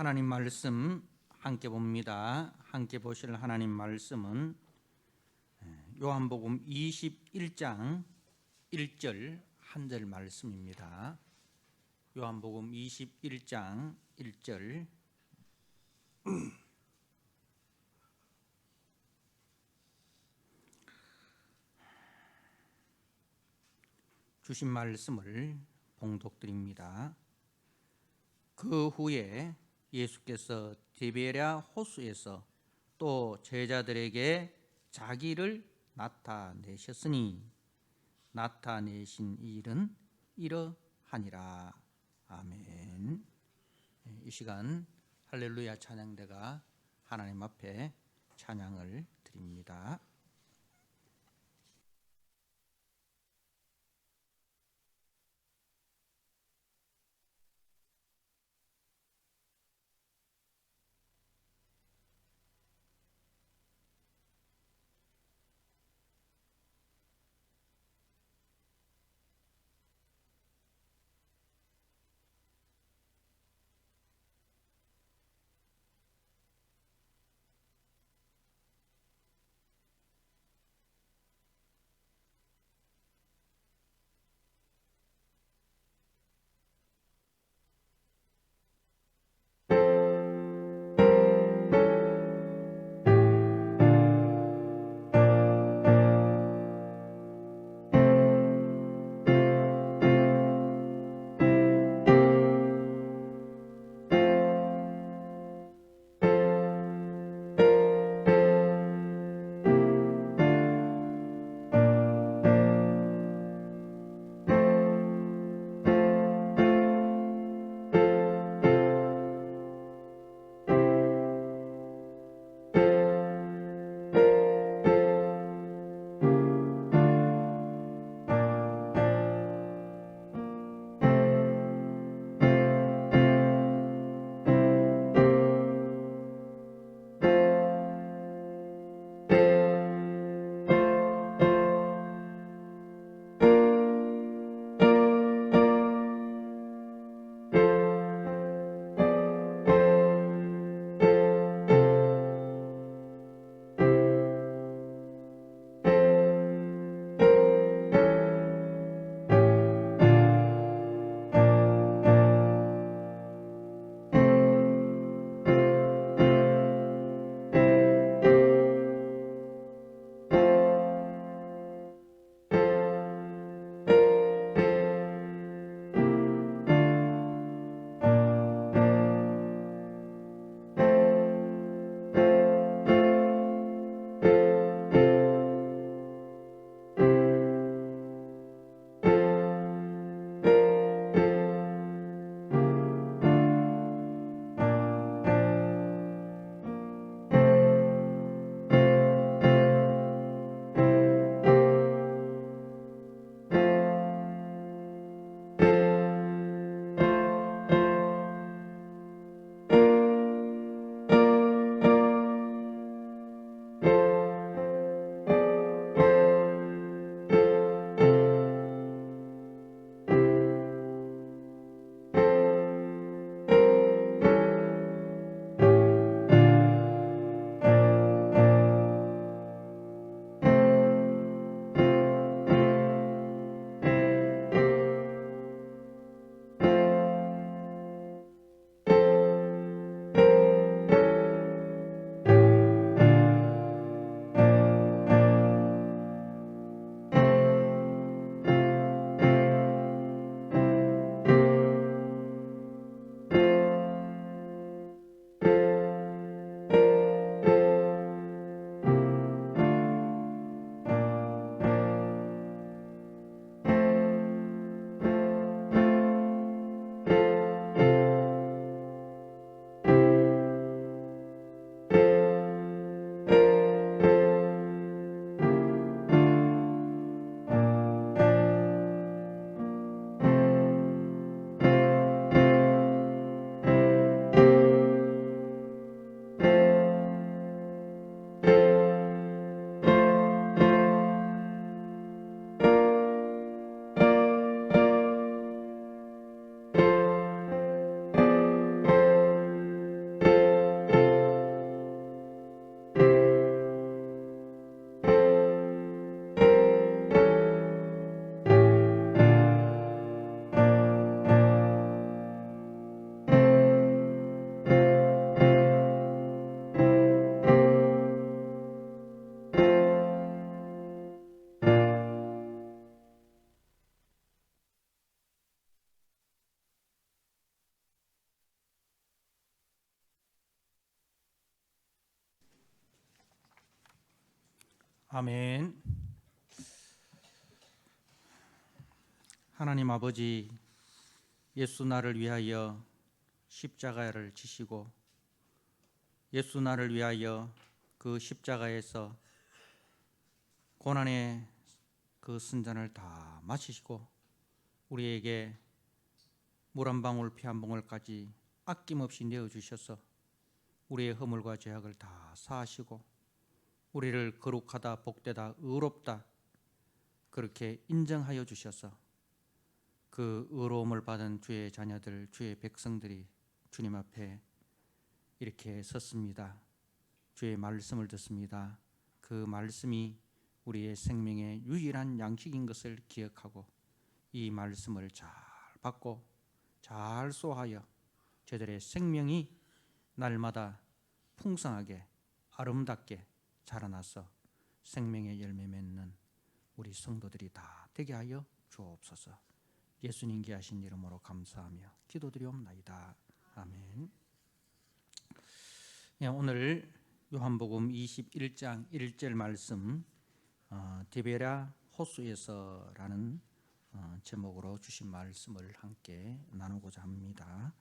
하나님 말씀 함께 봅니다. 함께 보실 하나님 말씀은 요한복음 21장 1절 한 절 말씀입니다. 요한복음 21장 1절 주신 말씀을 봉독드립니다. 그 후에 예수께서 디베랴 호수에서 또 제자들에게 자기를 나타내셨으니 나타내신 일은 이러하니라. 아멘. 이 시간 할렐루야 찬양대가 하나님 앞에 찬양을 드립니다. 아멘. 하나님 아버지, 예수 나를 위하여 십자가를 지시고 예수 나를 위하여 그 십자가에서 고난의 그 순잔을 다 마시시고 우리에게 물 한 방울 피 한 방울까지 아낌없이 내어주셔서 우리의 허물과 죄악을 다 사하시고 우리를 거룩하다 복되다 의롭다 그렇게 인정하여 주셔서 그 의로움을 받은 주의 자녀들 주의 백성들이 주님 앞에 이렇게 섰습니다. 주의 말씀을 듣습니다. 그 말씀이 우리의 생명의 유일한 양식인 것을 기억하고 이 말씀을 잘 받고 잘 소화하여 저들의 생명이 날마다 풍성하게 아름답게 자라나서 생명의 열매 맺는 우리 성도들이 다 되게 하여 주옵소서. 예수님 귀하신 이름으로 감사하며 기도드리옵나이다. 아멘. 오늘 요한복음 21장 1절 말씀 디베랴 호수에서라는 제목으로 주신 말씀을 함께 나누고자 합니다.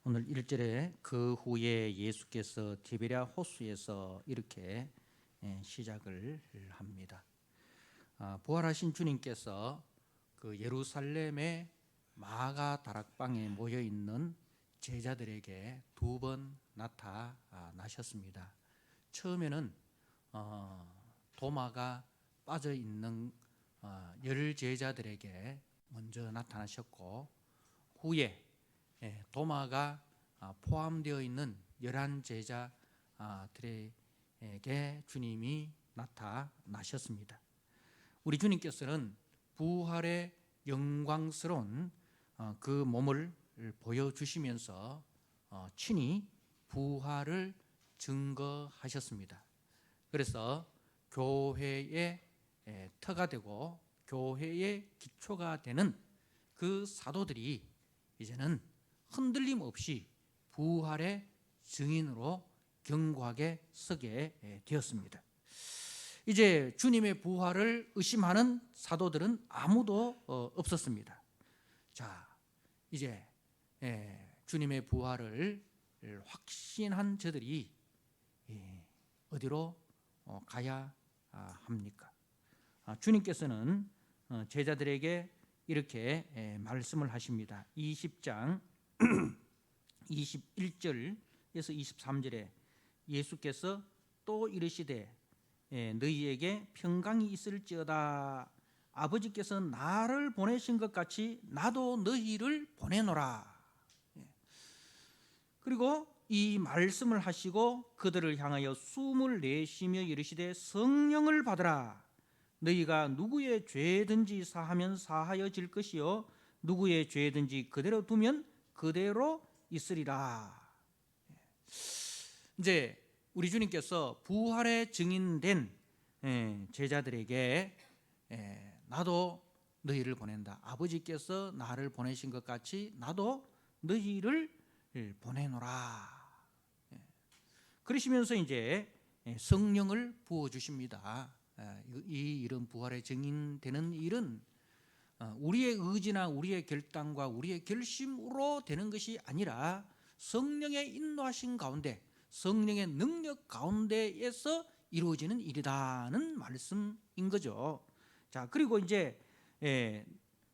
오늘 1절에 그 후에 예수께서 디베랴 호수에서 이렇게 시작을 합니다. 부활하신 주님께서 그 예루살렘의 마가 다락방에 모여 있는 제자들에게 두 번 나타나셨습니다. 처음에는 도마가 빠져 있는 열 제자들에게 먼저 나타나셨고 후에 도마가 포함되어 있는 11 제자들에게 주님이 나타나셨습니다. 우리 주님께서는 부활의 영광스러운 그 몸을 보여주시면서 친히 부활을 증거하셨습니다. 그래서 교회의 터가 되고 교회의 기초가 되는 그 사도들이 이제는 흔들림 없이 부활의 증인으로 견고하게 서게 되었습니다. 이제 주님의 부활을 의심하는 사도들은 아무도 없었습니다. 자, 이제 주님의 부활을 확신한 저들이 어디로 가야 합니까? 주님께서는 제자들에게 이렇게 말씀을 하십니다. 20장 21절에서 23절에 예수께서 또 이르시되 너희에게 평강이 있을지어다. 아버지께서 나를 보내신 것 같이 나도 너희를 보내노라. 그리고 이 말씀을 하시고 그들을 향하여 숨을 내쉬며 이르시되 성령을 받으라. 너희가 누구의 죄든지 사하면 사하여질 것이요 누구의 죄든지 그대로 두면 그대로 있으리라. 이제 우리 주님께서 부활의 증인된 제자들에게 나도 너희를 보낸다. 아버지께서 나를 보내신 것 같이 나도 너희를 보내노라. 그러시면서 이제 성령을 부어 주십니다. 이 이런 부활의 증인되는 일은 우리의 의지나 우리의 결단과 우리의 결심으로 되는 것이 아니라 성령의 인도하신 가운데 성령의 능력 가운데에서 이루어지는 일이다는 말씀인 거죠. 자, 그리고 이제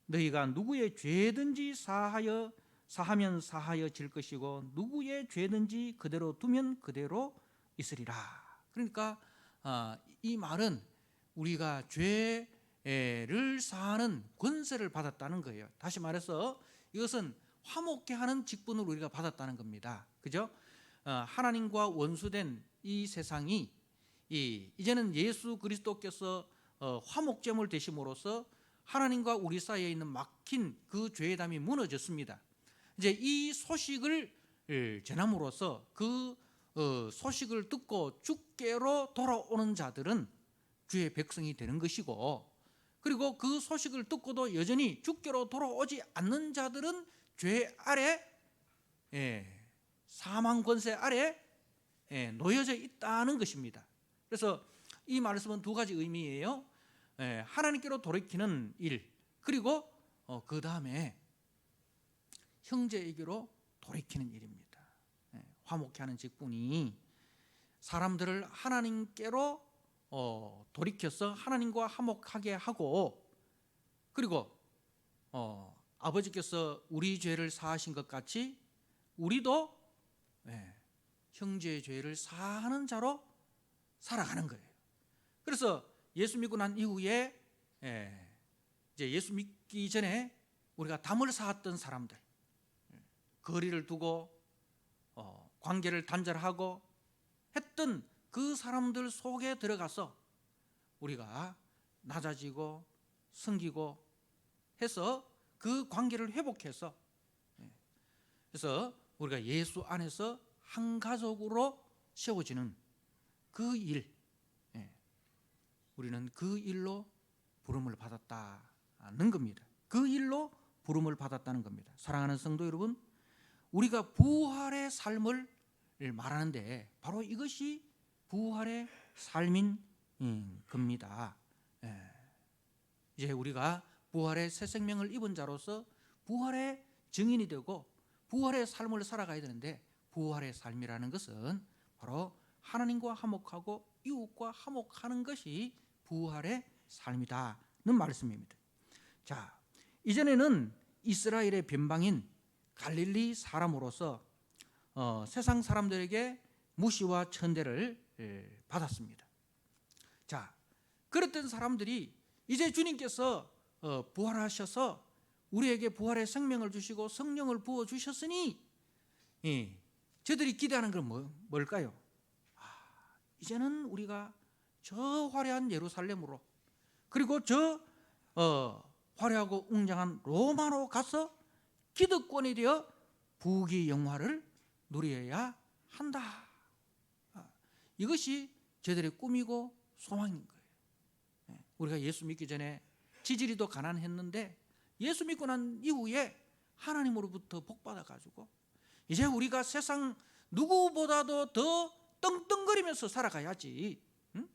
너희가 누구의 죄든지 사하면 사하여질 것이고 누구의 죄든지 그대로 두면 그대로 있으리라. 그러니까 이 말은 우리가 죄를 사하는 권세를 받았다는 거예요. 다시 말해서 이것은 화목케 하는 직분을 우리가 받았다는 겁니다. 그죠? 하나님과 원수된 이 세상이 이제는 예수 그리스도께서 화목제물 되심으로써 하나님과 우리 사이에 있는 막힌 그 죄의 담이 무너졌습니다. 이제 이 소식을 전함으로써 그 소식을 듣고 주께로 돌아오는 자들은 주의 백성이 되는 것이고, 그리고 그 소식을 듣고도 여전히 주께로 돌아오지 않는 자들은 죄 아래, 사망 권세 아래 놓여져 있다는 것입니다. 그래서 이 말씀은 두 가지 의미예요. 하나님께로 돌이키는 일, 그리고 그 다음에 형제에게로 돌이키는 일입니다. 화목케 하는 직분이 사람들을 하나님께로 돌이켜서 하나님과 화목하게 하고, 그리고 아버지께서 우리 죄를 사하신 것 같이 우리도 형제의 죄를 사하는 자로 살아가는 거예요. 그래서 예수 믿고 난 이후에 이제 예수 믿기 전에 우리가 담을 쌓았던 사람들, 거리를 두고 관계를 단절하고 했던 그 사람들 속에 들어가서 우리가 낮아지고 섬기고 해서 그 관계를 회복해서, 그래서 우리가 예수 안에서 한 가족으로 세워지는 그 일, 우리는 그 일로 부름을 받았다는 겁니다. 그 일로 부름을 받았다는 겁니다. 사랑하는 성도 여러분, 우리가 부활의 삶을 말하는데 바로 이것이 부활의 삶인 겁니다. 이제 우리가 부활의 새 생명을 입은 자로서 부활의 증인이 되고 부활의 삶을 살아가야 되는데, 부활의 삶이라는 것은 바로 하나님과 화목하고 이웃과 화목하는 것이 부활의 삶이다는 말씀입니다. 자, 이전에는 이스라엘의 변방인 갈릴리 사람으로서 세상 사람들에게 무시와 천대를 받았습니다. 자, 그랬던 사람들이 이제 주님께서 부활하셔서 우리에게 부활의 생명을 주시고 성령을 부어주셨으니 저들이 기대하는 건 뭘까요? 이제는 우리가 저 화려한 예루살렘으로, 그리고 저 화려하고 웅장한 로마로 가서 기득권이 되어 부귀 영화를 누려야 한다. 이것이 저들의 꿈이고 소망인 거예요. 우리가 예수 믿기 전에 지지리도 가난했는데 예수 믿고 난 이후에 하나님으로부터 복받아가지고 이제 우리가 세상 누구보다도 더 떵떵거리면서 살아가야지. 응?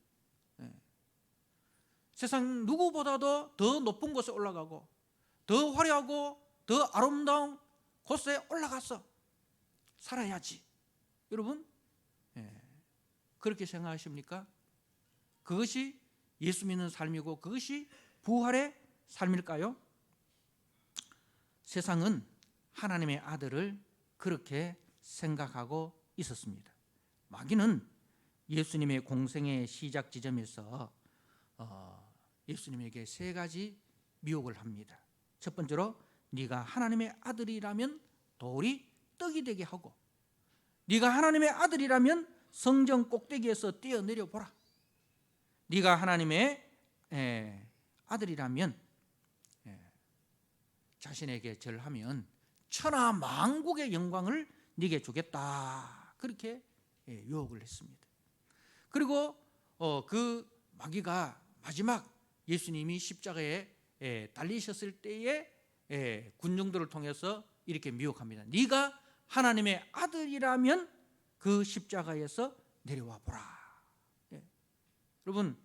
세상 누구보다도 더 높은 곳에 올라가고 더 화려하고 더 아름다운 곳에 올라가서 살아야지. 여러분, 그렇게 생각하십니까? 그것이 예수 믿는 삶이고 그것이 부활의 삶일까요? 세상은 하나님의 아들을 그렇게 생각하고 있었습니다. 마귀는 예수님의 공생의 시작 지점에서 예수님에게 세 가지 미혹을 합니다. 첫 번째로, 네가 하나님의 아들이라면 돌이 떡이 되게 하고, 네가 하나님의 아들이라면 성전 꼭대기에서 뛰어내려 보라. 네가 하나님의 아들이라면 자신에게 절하면 천하 만국의 영광을 네게 주겠다. 그렇게 유혹을 했습니다. 그리고 그 마귀가 마지막 예수님이 십자가에 달리셨을 때에 군중들을 통해서 이렇게 미혹합니다. 네가 하나님의 아들이라면 그 십자가에서 내려와 보라. 여러분,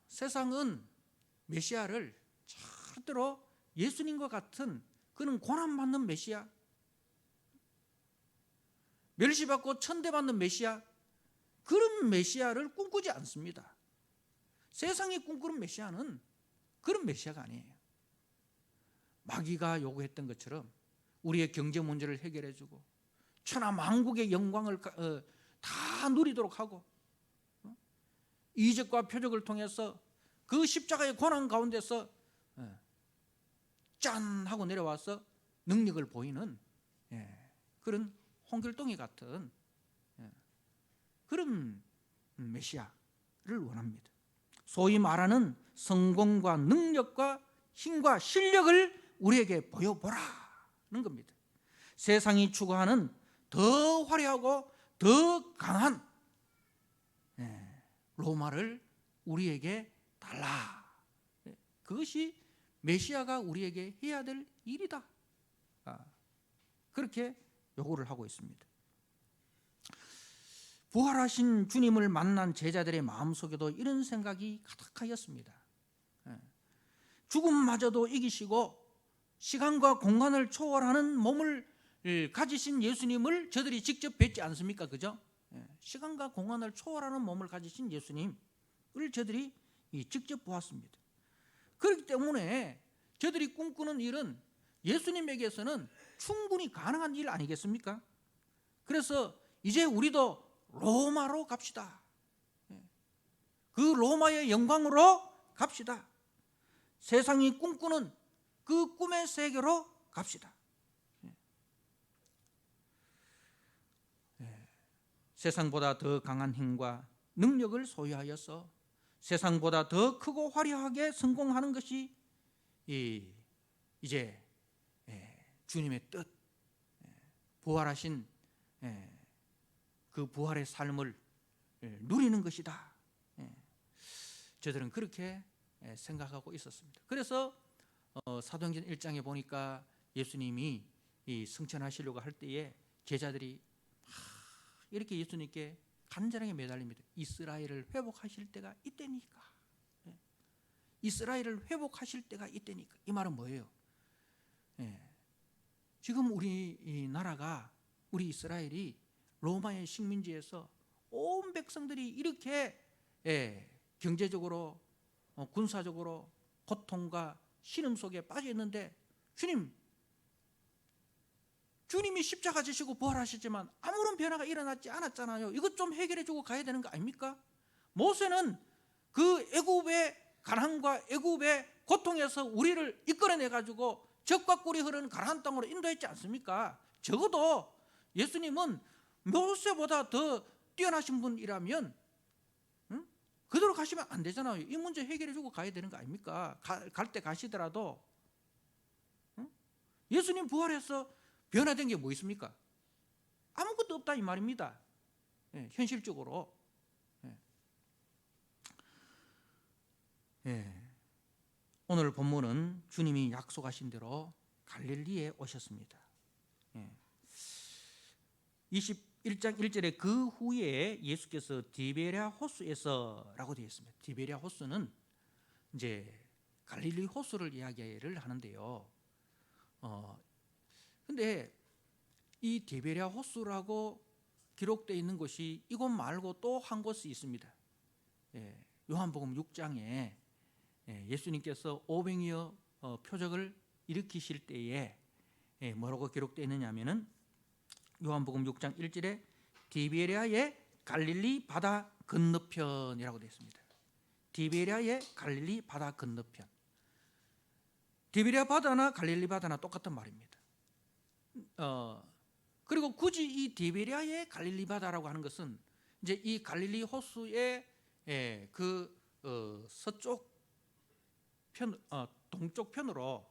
세상은 메시아를 절대로 예수님과 같은 그는 고난받는 메시아, 멸시받고 천대받는 메시아, 그런 메시아를 꿈꾸지 않습니다. 세상이 꿈꾸는 메시아는 그런 메시아가 아니에요. 마귀가 요구했던 것처럼 우리의 경제 문제를 해결해주고 천하 만국의 영광을 다 누리도록 하고 이적과 표적을 통해서 그 십자가의 고난 가운데서 짠 하고 내려와서 능력을 보이는 그런 홍길동이 같은 그런 메시아를 원합니다. 소위 말하는 성공과 능력과 힘과 실력을 우리에게 보여보라는 겁니다. 세상이 추구하는 더 화려하고 더 강한 로마를 우리에게 달라. 그것이 메시아가 우리에게 해야 될 일이다. 그렇게 요구를 하고 있습니다. 부활하신 주님을 만난 제자들의 마음속에도 이런 생각이 가득하였습니다. 죽음마저도 이기시고 시간과 공간을 초월하는 몸을 가지신 예수님을 저들이 직접 뵙지 않습니까? 그죠? 시간과 공간을 초월하는 몸을 가지신 예수님을 저들이 직접 보았습니다. 그렇기 때문에 저들이 꿈꾸는 일은 예수님에게서는 충분히 가능한 일 아니겠습니까? 그래서 이제 우리도 로마로 갑시다. 그 로마의 영광으로 갑시다. 세상이 꿈꾸는 그 꿈의 세계로 갑시다. 세상보다 더 강한 힘과 능력을 소유하여서 세상보다 더 크고 화려하게 성공하는 것이 이제 주님의 뜻, 부활하신 그 부활의 삶을 누리는 것이다. 저들은 그렇게 생각하고 있었습니다. 그래서 사도행전 1장에 보니까 예수님이 승천하시려고 할 때에 제자들이 이렇게 예수님께 간절하게 매달립니다. 이스라엘을 회복하실 때가 이때니까. 이스라엘을 회복하실 때가 이때니까. 이 말은 뭐예요? 지금 우리 나라가, 우리 이스라엘이 로마의 식민지에서 온 백성들이 이렇게 경제적으로 군사적으로 고통과 신음 속에 빠져 있는데 주님이 십자가 지시고 부활하셨지만 아무런 변화가 일어나지 않았잖아요. 이것 좀 해결해 주고 가야 되는 거 아닙니까? 모세는 그 애굽의 가난과 애굽의 고통에서 우리를 이끌어내 가지고 적과 꿀이 흐르는 가나안 땅으로 인도했지 않습니까? 적어도 예수님은 모세보다 더 뛰어나신 분이라면 그대로 가시면 안 되잖아요. 이 문제 해결해 주고 가야 되는 거 아닙니까? 갈 때 가시더라도 예수님 부활해서 변화된 게 뭐 있습니까? 아무것도 없다 이 말입니다. 현실적으로. 오늘 본문은 주님이 약속하신 대로 갈릴리에 오셨습니다. 21장 1절에 그 후에 예수께서 디베랴 호수에서라고 되어 있습니다. 디베랴 호수는 이제 갈릴리 호수를 이야기를 하는데요. 근데 이 디베랴 호수라고 기록되어 있는 것이 이곳 말고 또 한 곳이 있습니다. 요한복음 6장에 예수님께서 500여 표적을 일으키실 때에 뭐라고 기록되어 있느냐면은 요한복음 6장 1절에 디베랴의 갈릴리 바다 건너편이라고 되어 있습니다. 디베랴의 갈릴리 바다 건너편. 디베랴 바다나 갈릴리 바다나 똑같은 말입니다. 그리고 굳이 이 디베랴의 갈릴리 바다라고 하는 것은 이제 이 갈릴리 호수의 서쪽 편, 동쪽 편으로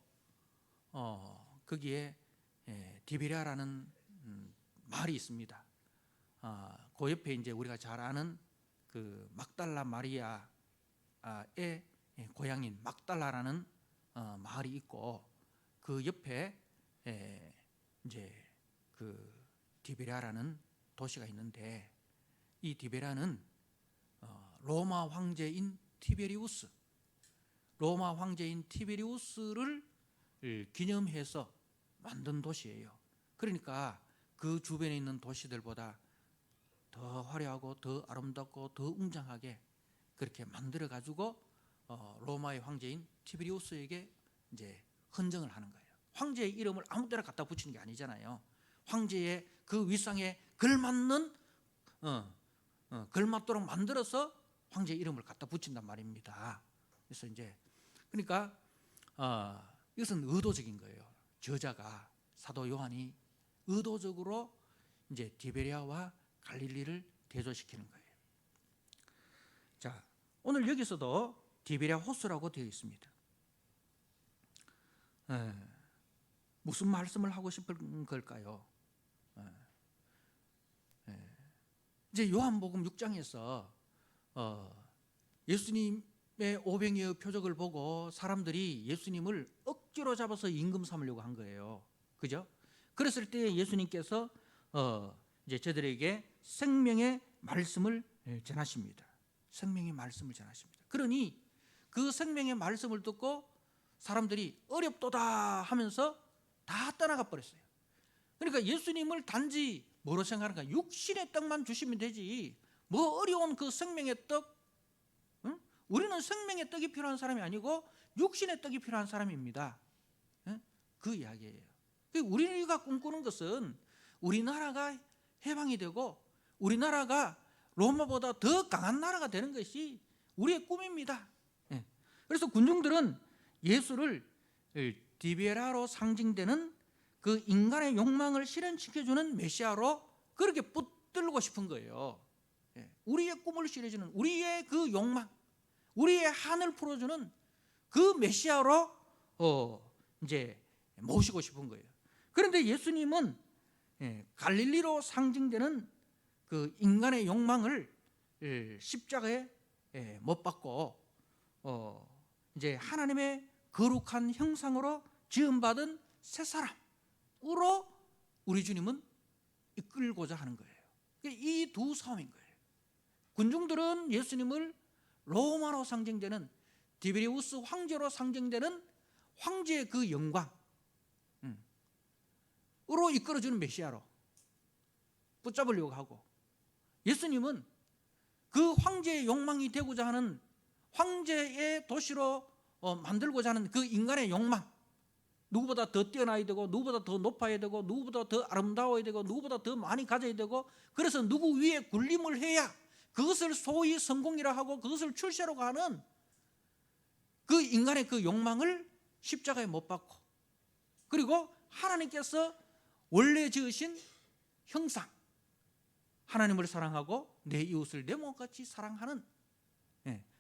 거기에 디베랴라는 말이 있습니다. 그 옆에 이제 우리가 잘 아는 그 막달라 마리아의 고향인 막달라라는 마을이 있고 그 옆에 이제 그 디베랴라는 도시가 있는데 이 디베랴는 로마 황제인 티베리우스를 기념해서 만든 도시예요. 그러니까 그 주변에 있는 도시들보다 더 화려하고 더 아름답고 더 웅장하게 그렇게 만들어 가지고 로마의 황제인 티베리우스에게 이제 헌정을 하는 거예요. 황제의 이름을 아무 데나 갖다 붙이는 게 아니잖아요. 황제의 그 위상에 걸맞는 걸맞도록 만들어서 황제의 이름을 갖다 붙인단 말입니다. 그래서 이제 그러니까 이것은 의도적인 거예요. 저자가 사도 요한이 의도적으로 이제 디베랴와 갈릴리를 대조시키는 거예요. 자, 오늘 여기서도 디베랴 호수라고 되어 있습니다. 무슨 말씀을 하고 싶은 걸까요? 이제 요한복음 6장에서 예수님의 500여 표적을 보고 사람들이 예수님을 억지로 잡아서 임금 삼으려고 한 거예요. 그죠? 그랬을 때 예수님께서 이제 저들에게 생명의 말씀을 전하십니다. 생명의 말씀을 전하십니다. 그러니 그 생명의 말씀을 듣고 사람들이 어렵도다 하면서 다 떠나가 버렸어요. 그러니까 예수님을 단지 뭐로 생각하는가? 육신의 떡만 주시면 되지 뭐 어려운 그 생명의 떡, 응? 우리는 생명의 떡이 필요한 사람이 아니고 육신의 떡이 필요한 사람입니다. 응? 그 이야기예요. 우리가 꿈꾸는 것은 우리나라가 해방이 되고 우리나라가 로마보다 더 강한 나라가 되는 것이 우리의 꿈입니다. 그래서 군중들은 예수를 디베라로 상징되는 그 인간의 욕망을 실현시켜주는 메시아로 그렇게 붙들고 싶은 거예요. 우리의 꿈을 실어주는 우리의 그 욕망, 우리의 한을 풀어주는 그 메시아로 이제 모시고 싶은 거예요. 그런데 예수님은 갈릴리로 상징되는 그 인간의 욕망을 십자가에 못 박고 이제 하나님의 거룩한 형상으로 지음받은 새 사람으로 우리 주님은 이끌고자 하는 거예요. 이 두 싸움인 거예요. 군중들은 예수님을 로마로 상징되는 디베리우스 황제로 상징되는 황제의 그 영광으로 이끌어주는 메시아로 붙잡으려고 하고, 예수님은 그 황제의 욕망이 되고자 하는 황제의 도시로 만들고자 하는 그 인간의 욕망, 누구보다 더 뛰어나야 되고 누구보다 더 높아야 되고 누구보다 더 아름다워야 되고 누구보다 더 많이 가져야 되고, 그래서 누구 위에 군림을 해야 그것을 소위 성공이라 하고 그것을 출세로 가는 그 인간의 그 욕망을 십자가에 못 박고, 그리고 하나님께서 원래 지으신 형상, 하나님을 사랑하고 내 이웃을 내 몸같이 사랑하는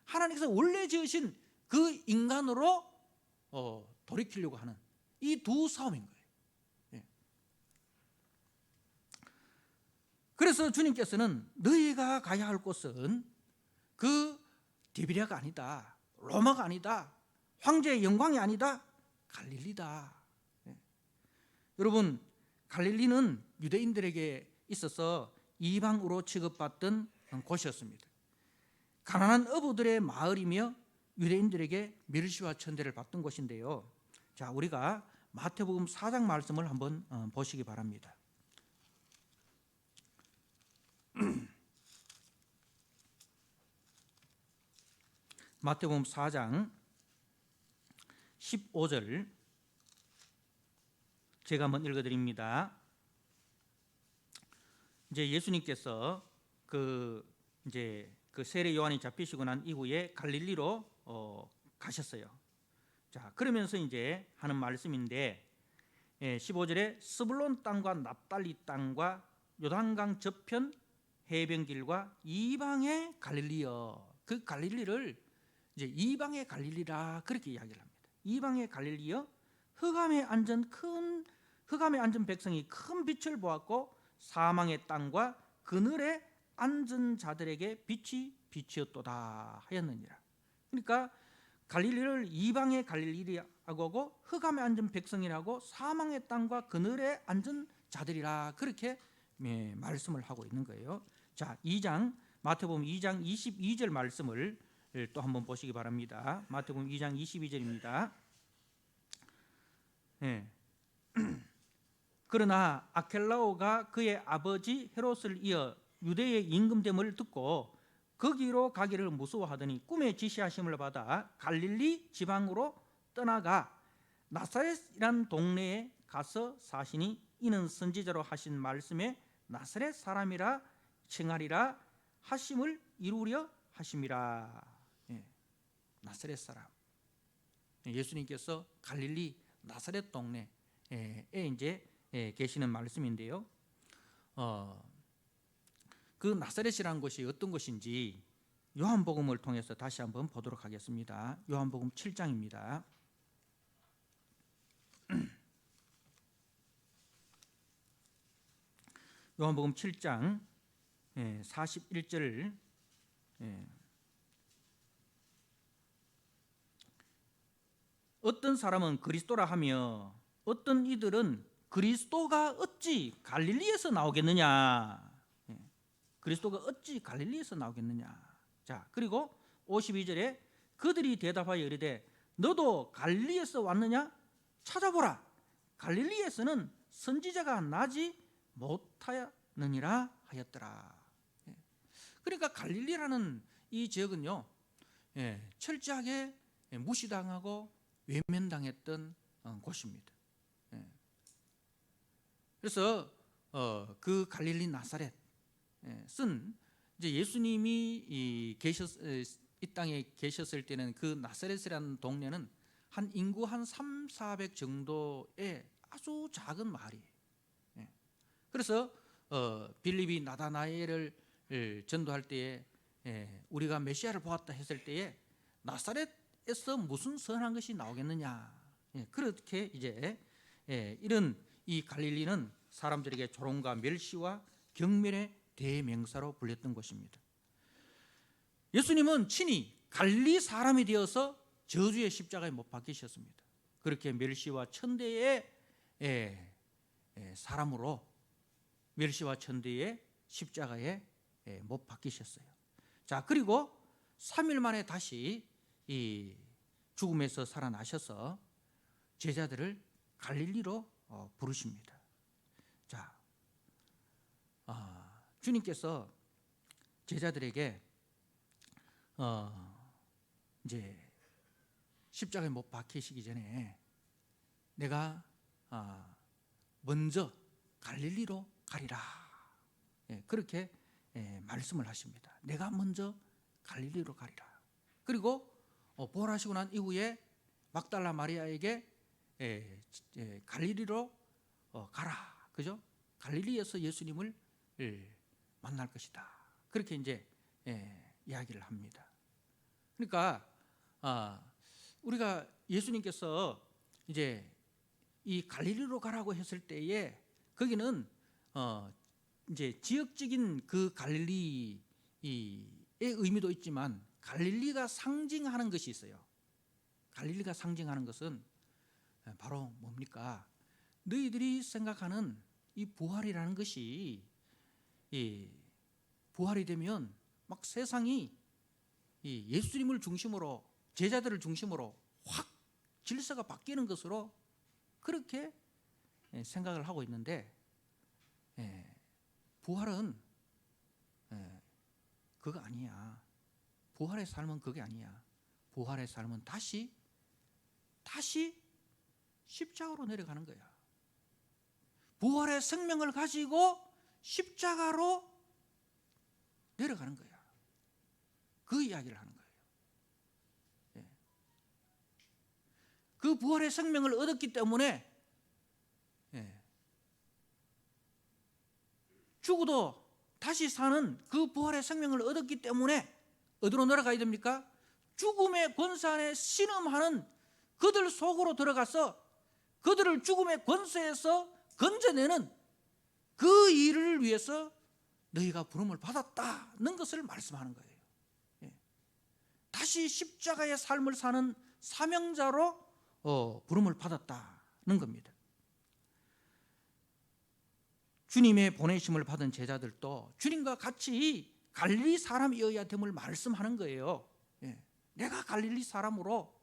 하나님께서 원래 지으신 그 인간으로 돌이키려고 하는 이 두 싸움인 거예요. 그래서 주님께서는 너희가 가야 할 곳은 그 디베리아가 아니다, 로마가 아니다, 황제의 영광이 아니다, 갈릴리다. 여러분, 갈릴리는 유대인들에게 있어서 이방으로 취급받던 곳이었습니다. 가난한 어부들의 마을이며 유대인들에게 멸시와 천대를 받던 곳인데요. 자, 우리가 마태복음 4장 말씀을 한번 보시기 바랍니다. 마태복음 4장 15절 제가 한번 읽어드립니다. 이제 예수님께서 그 세례 요한이 잡히시고 난 이후에 갈릴리로 가셨어요. 자, 그러면서 이제 하는 말씀인데 15절에 스불론 땅과 납달리 땅과 요단강 저편 해변길과 이방의 갈릴리여, 그 갈릴리를 이제 이방의 갈릴리라 그렇게 이야기를 합니다. 이방의 갈릴리여, 흑암에 앉은 백성이 큰 빛을 보았고 사망의 땅과 그늘에 앉은 자들에게 빛이 빛이었도다 하였느니라. 그러니까 갈릴리를 이방의 갈릴리라고 하고 흑암에 앉은 백성이라고 사망의 땅과 그늘에 앉은 자들이라 그렇게 말씀을 하고 있는 거예요. 자, 2장 마태복음 2장 22절 말씀을 또 한번 보시기 바랍니다. 마태복음 2장 22절입니다. 그러나 아켈라오가 그의 아버지 헤롯을 이어 유대의 임금됨을 듣고 거기로 가기를 무서워하더니 꿈에 지시하심을 받아 갈릴리 지방으로 떠나가 나사렛이란 동네에 가서 사시니 이는 선지자로 하신 말씀에 나사렛 사람이라 칭하리라 하심을 이루려 하심이라. 나사렛 사람, 예수님께서 갈릴리 나사렛 동네에 이제 계시는 말씀인데요. 그 나사렛이라는 곳이 어떤 곳인지 요한복음을 통해서 다시 한번 보도록 하겠습니다. 요한복음 7장입니다. 요한복음 7장 41절 어떤 사람은 그리스도라 하며 어떤 이들은 그리스도가 어찌 갈릴리에서 나오겠느냐. 그리스도가 어찌 갈릴리에서 나오겠느냐. 자, 그리고 52절에 그들이 대답하여 이르되 너도 갈릴리에서 왔느냐? 찾아보라. 갈릴리에서는 선지자가 나지 못하느니라 하였더라. 그러니까 갈릴리라는 이 지역은요, 철저하게 무시당하고 외면당했던 곳입니다. 그래서 그 갈릴리 나사렛은 이제 예수님이 이 땅에 계셨을 때는 그 나사렛이라는 동네는 한 인구 한 300-400 정도의 아주 작은 마을이에요. 그래서 빌립이 나다나엘을 전도할 때에 우리가 메시아를 보았다 했을 때에 나사렛에서 무슨 선한 것이 나오겠느냐. 그렇게 이제 이런 이 갈릴리는 사람들에게 조롱과 멸시와 경멸의 대명사로 불렸던 곳입니다. 예수님은 친히 갈릴리 사람이 되어서 저주의 십자가에 못 박히셨습니다. 그렇게 멸시와 천대의 사람으로 멸시와 천대의 십자가에 못 박히셨어요. 자, 그리고 3일 만에 다시 이 죽음에서 살아나셔서 제자들을 갈릴리로 부르십니다. 자, 주님께서 제자들에게 이제 십자가에 못 박히시기 전에 내가 먼저 갈릴리로 가리라. 그렇게 말씀을 하십니다. 내가 먼저 갈릴리로 가리라. 그리고 부활하시고 난 이후에 막달라 마리아에게 갈릴리로 가라. 그죠? 갈릴리에서 예수님을 만날 것이다. 그렇게 이제 이야기를 합니다. 그러니까 우리가 예수님께서 이제 이 갈릴리로 가라고 했을 때에 거기는 이제 지역적인 그 갈릴리의 의미도 있지만 갈릴리가 상징하는 것이 있어요. 갈릴리가 상징하는 것은 바로 뭡니까? 너희들이 생각하는 이 부활이라는 것이 부활이 되면 막 세상이 예수님을 중심으로 제자들을 중심으로 확 질서가 바뀌는 것으로 그렇게 생각을 하고 있는데 부활은 그거 아니야. 부활의 삶은 그게 아니야. 부활의 삶은 다시 십자가로 내려가는 거야. 부활의 생명을 가지고 십자가로 내려가는 거야. 그 이야기를 하는 거예요. 그 부활의 생명을 얻었기 때문에 죽어도 다시 사는 그 부활의 생명을 얻었기 때문에 어디로 내려가야 됩니까? 죽음의 권세 안에 신음하는 그들 속으로 들어가서 그들을 죽음의 권세에서 건져내는 그 일을 위해서 너희가 부름을 받았다는 것을 말씀하는 거예요. 다시 십자가의 삶을 사는 사명자로 부름을 받았다는 겁니다. 주님의 보내심을 받은 제자들도 주님과 같이 갈릴리 사람이어야 됨을 말씀하는 거예요. 내가 갈릴리 사람으로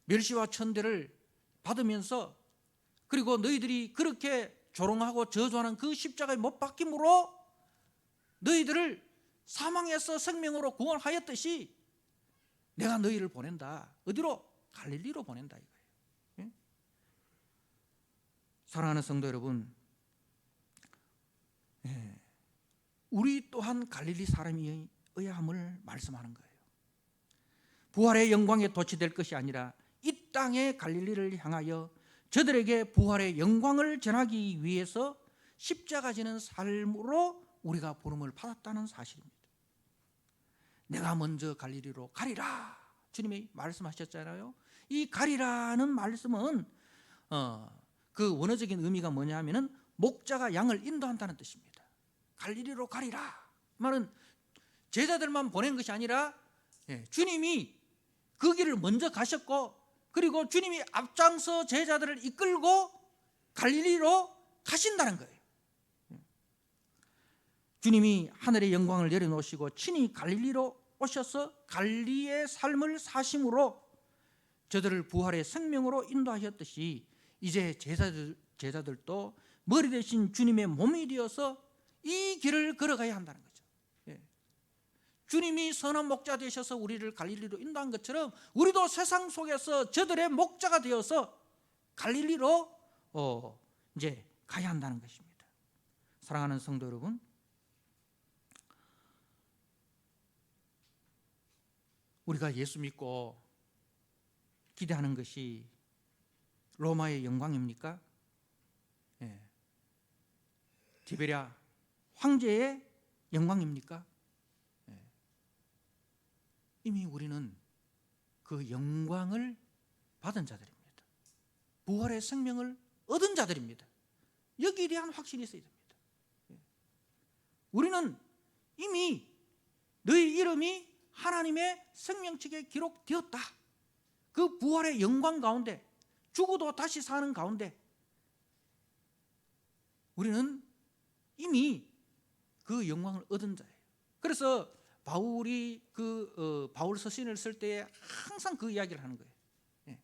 멸시와 천대를 받으면서 그리고 너희들이 그렇게 조롱하고 저주하는 그 십자가에 못 박힘으로 너희들을 사망에서 생명으로 구원하였듯이 내가 너희를 보낸다. 어디로? 갈릴리로 보낸다 이거예요. 사랑하는 성도 여러분, 우리 또한 갈릴리 사람이어야 함을 말씀하는 거예요. 부활의 영광에 도취될 것이 아니라 이 땅의 갈릴리를 향하여 저들에게 부활의 영광을 전하기 위해서 십자가 지는 삶으로 우리가 부름을 받았다는 사실입니다. 내가 먼저 갈릴리로 가리라. 주님이 말씀하셨잖아요. 이 가리라는 말씀은 그 원어적인 의미가 뭐냐면은 목자가 양을 인도한다는 뜻입니다. 갈릴리로 가리라. 말은 제자들만 보낸 것이 아니라 주님이 그 길을 먼저 가셨고 그리고 주님이 앞장서 제자들을 이끌고 갈릴리로 가신다는 거예요. 주님이 하늘의 영광을 내려놓으시고 친히 갈릴리로 오셔서 갈릴리의 삶을 사심으로 저들을 부활의 생명으로 인도하셨듯이 이제 제자들도 머리 대신 주님의 몸이 되어서 이 길을 걸어가야 한다는 거죠. 예. 주님이 선한 목자 되셔서 우리를 갈릴리로 인도한 것처럼 우리도 세상 속에서 저들의 목자가 되어서 갈릴리로 이제 가야 한다는 것입니다. 사랑하는 성도 여러분, 우리가 예수 믿고 기대하는 것이 로마의 영광입니까? 예. 디베랴 황제의 영광입니까? 예. 이미 우리는 그 영광을 받은 자들입니다. 부활의 생명을 얻은 자들입니다. 여기에 대한 확신이 있어야 됩니다. 예. 우리는 이미 너희 이름이 하나님의 생명책에 기록되었다. 그 부활의 영광 가운데, 죽어도 다시 사는 가운데 우리는 이미 그 영광을 얻은 자예요. 그래서 바울이 바울 서신을 쓸 때 항상 그 이야기를 하는 거예요. 예.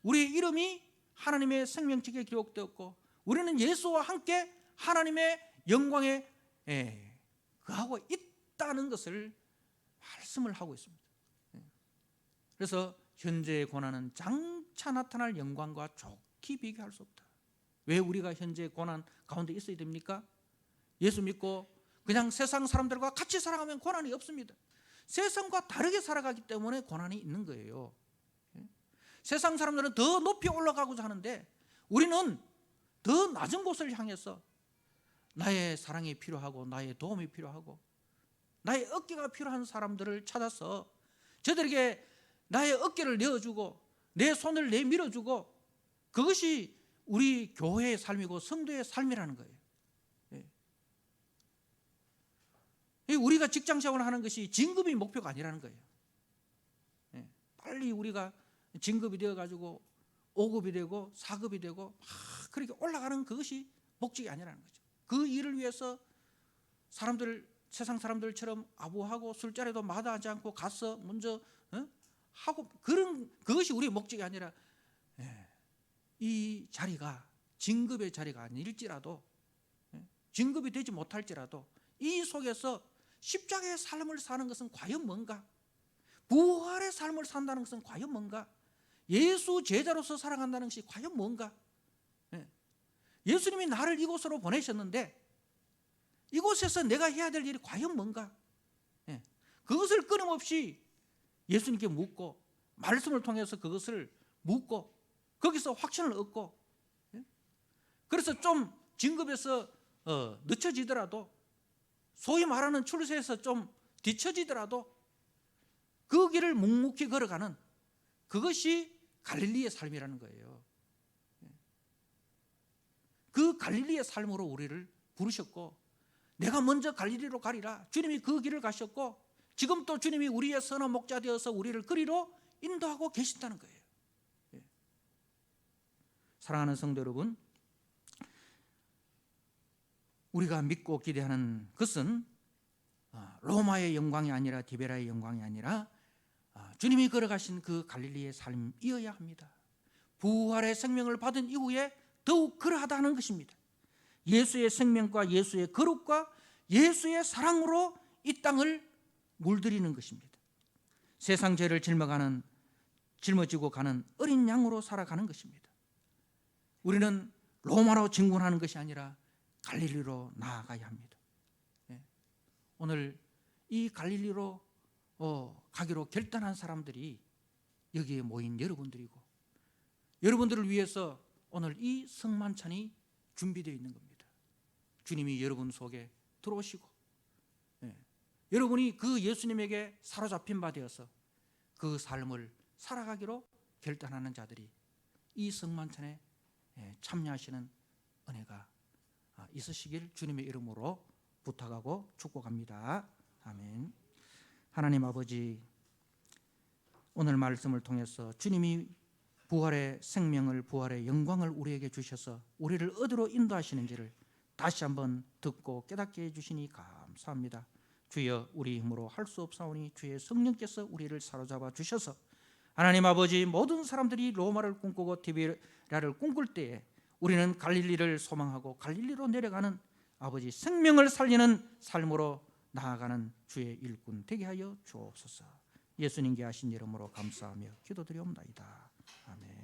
우리의 이름이 하나님의 생명책에 기록되었고 우리는 예수와 함께 하나님의 영광에 거하고 있다는 것을 말씀을 하고 있습니다. 예. 그래서 현재의 고난은 장차 나타날 영광과 좋게 비교할 수 없다. 왜 우리가 현재 고난 가운데 있어야 됩니까? 예수 믿고 그냥 세상 사람들과 같이 살아가면 고난이 없습니다. 세상과 다르게 살아가기 때문에 고난이 있는 거예요. 세상 사람들은 더 높이 올라가고자 하는데 우리는 더 낮은 곳을 향해서 나의 사랑이 필요하고 나의 도움이 필요하고 나의 어깨가 필요한 사람들을 찾아서 저들에게 나의 어깨를 내어주고 내 손을 내밀어주고 그것이 우리 교회의 삶이고 성도의 삶이라는 거예요. 우리가 직장생활을 하는 것이 진급이 목표가 아니라는 거예요. 빨리 우리가 진급이 되어가지고 5급이 되고 4급이 되고 막 그렇게 올라가는 그것이 목적이 아니라는 거죠. 그 일을 위해서 세상 사람들처럼 아부하고 술자리도 마다하지 않고 가서 먼저 하고 그것이 우리의 목적이 아니라 이 자리가 진급의 자리가 아닐지라도 진급이 되지 못할지라도 이 속에서 십자가의 삶을 사는 것은 과연 뭔가? 부활의 삶을 산다는 것은 과연 뭔가? 예수 제자로서 살아간다는 것이 과연 뭔가? 예수님이 나를 이곳으로 보내셨는데 이곳에서 내가 해야 될 일이 과연 뭔가? 그것을 끊임없이 예수님께 묻고 말씀을 통해서 그것을 묻고 거기서 확신을 얻고 그래서 좀 진급에서 늦춰지더라도 소위 말하는 출세에서 좀 뒤처지더라도 그 길을 묵묵히 걸어가는 그것이 갈릴리의 삶이라는 거예요. 그 갈릴리의 삶으로 우리를 부르셨고 내가 먼저 갈릴리로 가리라. 주님이 그 길을 가셨고 지금 또 주님이 우리의 선한 목자 되어서 우리를 그리로 인도하고 계신다는 거예요. 사랑하는 성도 여러분, 우리가 믿고 기대하는 것은 로마의 영광이 아니라 디베라의 영광이 아니라 주님이 걸어가신 그 갈릴리의 삶이어야 합니다. 부활의 생명을 받은 이후에 더욱 그러하다는 것입니다. 예수의 생명과 예수의 거룩과 예수의 사랑으로 이 땅을 물들이는 것입니다. 세상 죄를 짊어지고 가는 어린 양으로 살아가는 것입니다. 우리는 로마로 진군하는 것이 아니라 갈릴리로 나아가야 합니다. 오늘 이 갈릴리로 가기로 결단한 사람들이 여기에 모인 여러분들이고 여러분들을 위해서 오늘 이 성만찬이 준비되어 있는 겁니다. 주님이 여러분 속에 들어오시고 여러분이 그 예수님에게 사로잡힌 바 되어서 그 삶을 살아가기로 결단하는 자들이 이 성만찬에 참여하시는 은혜가 있으시길 주님의 이름으로 부탁하고 축복합니다. 아멘. 하나님 아버지, 오늘 말씀을 통해서 주님이 부활의 생명을 부활의 영광을 우리에게 주셔서 우리를 어디로 인도하시는지를 다시 한번 듣고 깨닫게 해주시니 감사합니다. 감사합니다. 주여, 우리 힘으로 할 수 없사오니 주의 성령께서 우리를 사로잡아 주셔서 하나님 아버지, 모든 사람들이 로마를 꿈꾸고 디베라를 꿈꿀 때에 우리는 갈릴리를 소망하고 갈릴리로 내려가는 아버지 생명을 살리는 삶으로 나아가는 주의 일꾼 되게 하여 주옵소서. 예수님께 하신 이름으로 감사하며 기도드리옵나이다. 아멘.